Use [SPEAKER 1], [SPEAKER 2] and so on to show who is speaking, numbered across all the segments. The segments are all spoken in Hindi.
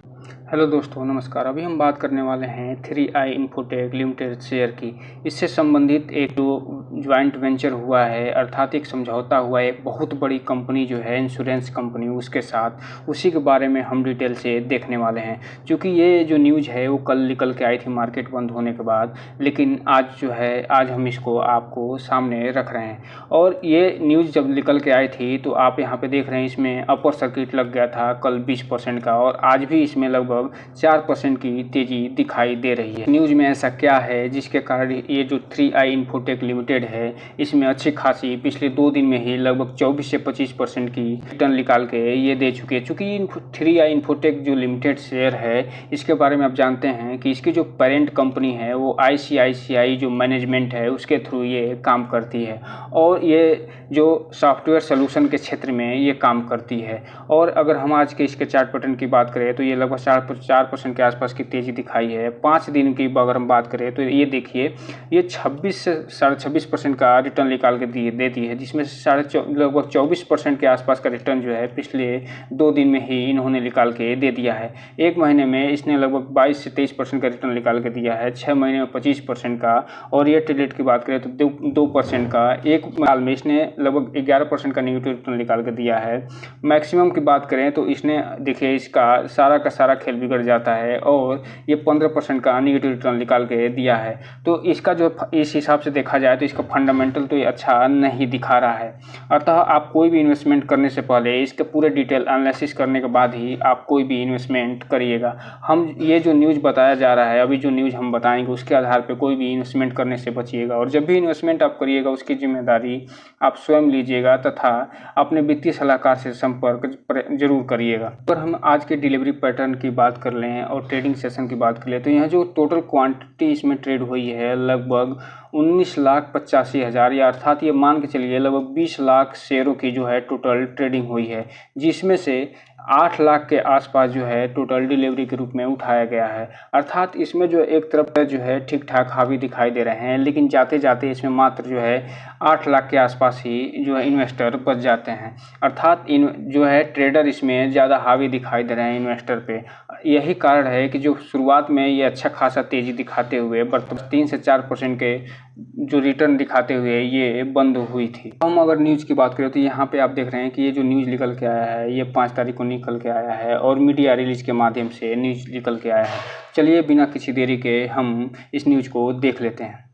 [SPEAKER 1] हेलो दोस्तों, नमस्कार। अभी हम बात करने वाले हैं 3i इन्फोटेक लिमिटेड शेयर की। इससे संबंधित एक जो ज्वाइंट वेंचर हुआ है, अर्थात एक समझौता हुआ है एक बहुत बड़ी कंपनी जो है इंश्योरेंस कंपनी, उसके साथ, उसी के बारे में हम डिटेल से देखने वाले हैं। क्योंकि ये जो न्यूज़ है वो कल निकल के आई थी मार्केट बंद होने के बाद, लेकिन आज जो है आज हम इसको आपको सामने रख रहे हैं। और ये न्यूज़ जब निकल के आई थी तो आप यहाँ पे देख रहे हैं इसमें अपर सर्किट लग गया था कल 20% का, और आज भी इसमें लगभग 4% की तेजी दिखाई दे रही है। न्यूज़ में ऐसा क्या है जिसके कारण ये जो 3i इन्फोटेक लिमिटेड है इसमें अच्छी खासी पिछले 2 दिन में ही लगभग 24 से 25% की रिटर्न निकाल के ये दे चुके हैं। चूँकि 3i इन्फोटेक जो लिमिटेड शेयर है इसके बारे में आप जानते हैं कि इसकी जो पेरेंट कंपनी है वो ICICI जो मैनेजमेंट है उसके थ्रू ये काम करती है, और ये जो सॉफ्टवेयर सोल्यूशन के क्षेत्र में ये काम करती है। और अगर हम आज के इसके चार्ट पैटर्न की बात करें तो ये लगभग 4% के आसपास की तेज़ी दिखाई है। 5 दिन की अगर हम बात करें तो ये देखिए, ये 26 से 26.5% का रिटर्न निकाल के देती है, जिसमें से लगभग 24% के आसपास का रिटर्न जो है पिछले 2 दिन में ही इन्होंने निकाल के दे दिया है। 1 महीने में इसने लगभग 22 से 23% का रिटर्न निकाल के दिया है, 6 महीने में 25% का, और ईयर टू डेट की बात करें तो 2% का। एक साल में इसने लगभग 11% का नेगेटिव रिटर्न निकाल के दिया है। मैक्सिमम की बात करें तो इसने देखिए इसका सारा खेल बिगड़ जाता है, और ये 15% का नेगेटिव रिटर्न निकाल के दिया है। तो इसका जो इस हिसाब से देखा जाए तो इसका फंडामेंटल तो ये अच्छा नहीं दिखा रहा है। अतः आप कोई भी इन्वेस्टमेंट करने से पहले इसके पूरे डिटेल एनालिसिस करने के बाद ही आप कोई भी इन्वेस्टमेंट करिएगा। हम ये जो न्यूज़ बताया जा रहा है, अभी जो न्यूज़ हम बताएंगे उसके आधार पर कोई भी इन्वेस्टमेंट करने से बचिएगा, और जब भी इन्वेस्टमेंट आप करिएगा उसकी जिम्मेदारी आप स्वयं लीजिएगा तथा अपने वित्तीय सलाहकार से संपर्क जरूर करिएगा। अगर हम आज के डिलीवरी पैटर्न की बात कर लें और ट्रेडिंग सेशन की बात कर लें तो यहाँ जो टोटल क्वांटिटी इसमें ट्रेड हुई है लगभग 19,85,000, या अर्थात ये मान के चलिए लगभग 20 लाख शेयरों की जो है टोटल ट्रेडिंग हुई है, जिसमें से 8 लाख के आसपास जो है टोटल डिलीवरी के रूप में उठाया गया है। अर्थात इसमें जो एक तरफ जो है ठीक ठाक हावी दिखाई दे रहे हैं, लेकिन जाते जाते इसमें मात्र जो है 8 लाख के आसपास ही जो है इन्वेस्टर बच जाते हैं। अर्थात जो है ट्रेडर इसमें ज़्यादा हावी दिखाई दे रहे हैं इन्वेस्टर पे। यही कारण है कि जो शुरुआत में ये अच्छा खासा तेज़ी दिखाते हुए 3 से 4% के जो रिटर्न दिखाते हुए ये बंद हुई थी। हम अगर न्यूज़ की बात करें तो यहाँ पे आप देख रहे हैं कि ये जो न्यूज़ निकल के आया है ये 5 तारीख को निकल के आया है, और मीडिया रिलीज के माध्यम से न्यूज़ निकल के आया है। चलिए बिना किसी देरी के हम इस न्यूज़ को देख लेते हैं।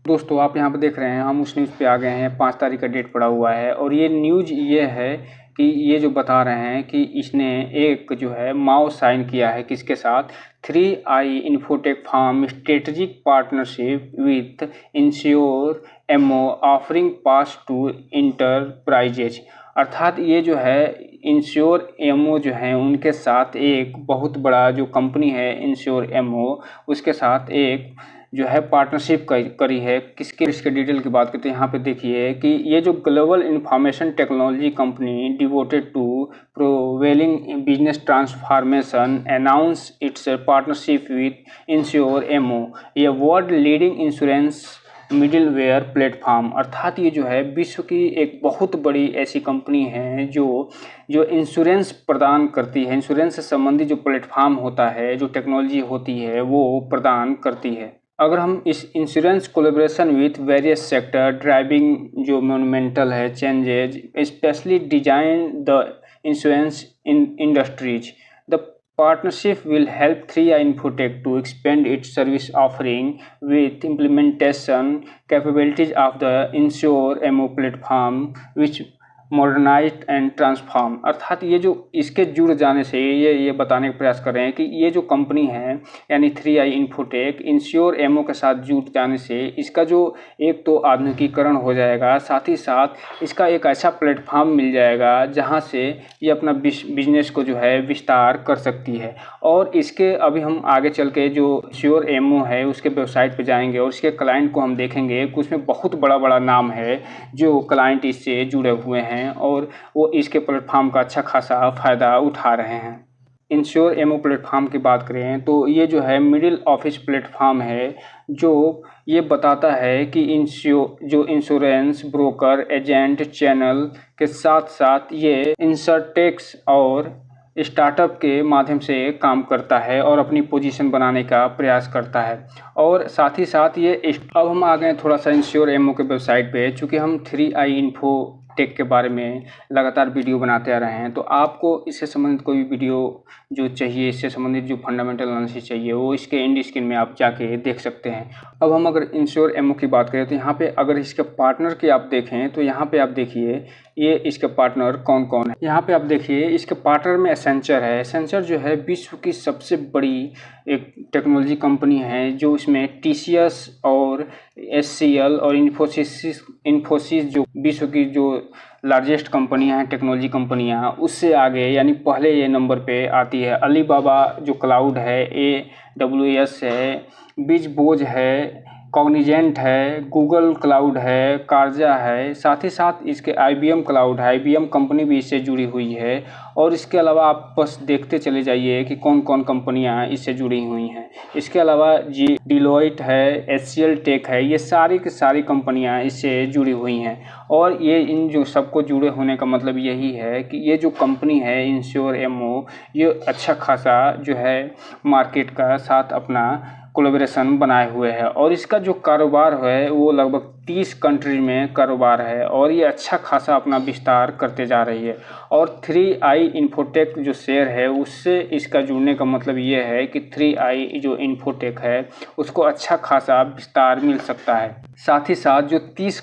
[SPEAKER 1] दोस्तों आप यहाँ पे देख रहे हैं हम उस न्यूज़ पे आ गए हैं, 5 तारीख का डेट पड़ा हुआ है, और ये न्यूज़ ये है कि ये जो बता रहे हैं कि इसने एक जो है माओ साइन किया है किसके साथ, 3i Infotech form strategic partnership with InsureMO offering PaaS to enterprises. अर्थात ये जो है इंश्योर एमओ जो है उनके साथ एक बहुत बड़ा जो कंपनी है इंश्योर एमओ, उसके साथ एक जो है पार्टनरशिप करी है। इसके डिटेल की बात करते हैं यहाँ पे देखिए कि ये जो global information technology company devoted to propelling business transformation announce its partnership with InsureMO, ये world leading insurance middleware platform. अर्थात ये जो है विश्व की एक बहुत बड़ी ऐसी कंपनी है जो इंश्योरेंस प्रदान करती है, इंश्योरेंस से संबंधित जो प्लेटफॉर्म होता है, जो टेक्नोलॉजी होती है वो प्रदान करती है। अगर हम इस insurance collaboration with various sector driving जो मोन्यूमेंटल है changes specially design the insurance industries, the partnership will help 3i Infotech to expand its service offering with implementation capabilities of the Insure MO platform, which modernised and transform. अर्थात ये जो इसके जुड़ जाने से ये बताने का प्रयास कर रहे हैं कि ये जो कंपनी है यानी 3i इन्फोटेक इंश्योर एमओ के साथ जुड़ जाने से इसका जो एक तो आधुनिकीकरण हो जाएगा, साथ ही साथ इसका एक ऐसा प्लेटफॉर्म मिल जाएगा जहां से ये अपना बिजनेस को जो है विस्तार कर सकती है। और इसके अभी हम आगे चल के जो इंश्योर एमओ है उसके वेबसाइट पर जाएंगे और इसके क्लाइंट को हम देखेंगे कि उसमें बहुत बड़ा नाम है जो क्लाइंट इससे जुड़े हुए हैं और वो इसके प्लेटफॉर्म का अच्छा खासा फ़ायदा उठा रहे हैं। इंश्योर एमओ प्लेटफॉर्म की बात करें तो ये जो है मिडिल ऑफिस प्लेटफॉर्म है जो ये बताता है कि जो इंश्योरेंस ब्रोकर एजेंट चैनल के साथ साथ ये इंश्योरटेक्स और स्टार्टअप के माध्यम से काम करता है और अपनी पोजीशन बनाने का प्रयास करता है। और साथ ही साथ अब हम आ गए थोड़ा सा इंश्योर एमओ के वेबसाइट पे। चूँकि हम 3i इन्फोटेक के बारे में लगातार वीडियो बनाते आ रहे हैं, तो आपको इससे संबंधित कोई भी वीडियो जो चाहिए, इससे संबंधित जो फंडामेंटल एनालिसिस चाहिए, वो इसके एंड स्क्रीन में आप जाके देख सकते हैं। अब हम अगर इंश्योर एमओ की बात करें तो यहाँ पे अगर इसके पार्टनर की आप देखें तो यहाँ पे आप देखिए ये इसके पार्टनर कौन कौन है। यहाँ पे आप देखिए इसके पार्टनर में एसेंचर है। एसेंचर जो है विश्व की सबसे बड़ी एक टेक्नोलॉजी कंपनी है, जो इसमें टीसीएस और एचसीएल और इन्फोसिस जो विश्व की जो लार्जेस्ट कंपनियां हैं, टेक्नोलॉजी कंपनियां, उससे आगे यानी पहले ये नंबर पे आती है। अलीबाबा जो क्लाउड है, AWS है, बिजबोज है, कॉग्निजेंट है, गूगल क्लाउड है, कार्जा है, साथ ही साथ इसके IBM क्लाउड है, IBM कंपनी भी इससे जुड़ी हुई है। और इसके अलावा आप बस देखते चले जाइए कि कौन कौन कंपनियां इससे जुड़ी हुई हैं। इसके अलावा डिलॉयट है, HCL टेक है, ये सारी की सारी कंपनियां इससे जुड़ी हुई हैं। और ये इन जो सबको जुड़े होने का मतलब यही है कि ये जो कंपनी है इंश्योर एमओ, ये अच्छा खासा जो है मार्केट का साथ अपना कोलैबोरेशन बनाए हुए है। और इसका जो कारोबार है वो लगभग 30 कंट्री में कारोबार है और ये अच्छा खासा अपना विस्तार करते जा रही है। और 3i इन्फोटेक जो शेयर है, उससे इसका जुड़ने का मतलब ये है कि 3i जो इन्फोटेक है उसको अच्छा खासा विस्तार मिल सकता है। साथ ही साथ जो 30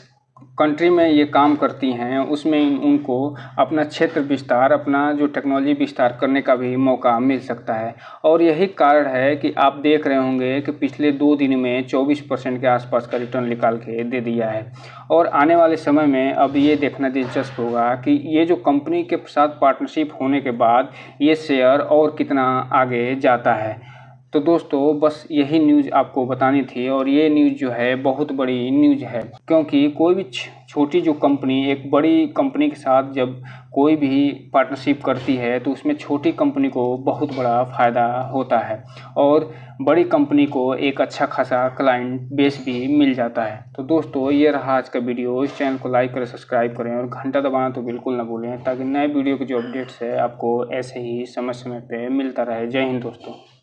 [SPEAKER 1] कंट्री में ये काम करती हैं, उसमें उनको अपना क्षेत्र विस्तार, अपना जो टेक्नोलॉजी विस्तार करने का भी मौका मिल सकता है। और यही कारण है कि आप देख रहे होंगे कि पिछले 2 दिन में 24% के आसपास का रिटर्न निकाल के दे दिया है। और आने वाले समय में अब ये देखना दिलचस्प होगा कि ये जो कंपनी के साथ पार्टनरशिप होने के बाद ये शेयर और कितना आगे जाता है। तो दोस्तों बस यही न्यूज़ आपको बतानी थी। और ये न्यूज़ जो है बहुत बड़ी न्यूज़ है, क्योंकि कोई भी छोटी जो कंपनी एक बड़ी कंपनी के साथ जब कोई भी पार्टनरशिप करती है तो उसमें छोटी कंपनी को बहुत बड़ा फ़ायदा होता है और बड़ी कंपनी को एक अच्छा खासा क्लाइंट बेस भी मिल जाता है। तो दोस्तों ये रहा आज का वीडियो। इस चैनल को लाइक करें, सब्सक्राइब करें और घंटा दबाना तो बिल्कुल ना भूलें, ताकि नए वीडियो के जो अपडेट्स है आपको ऐसे ही समय समय पे मिलता रहे। जय हिंद दोस्तों।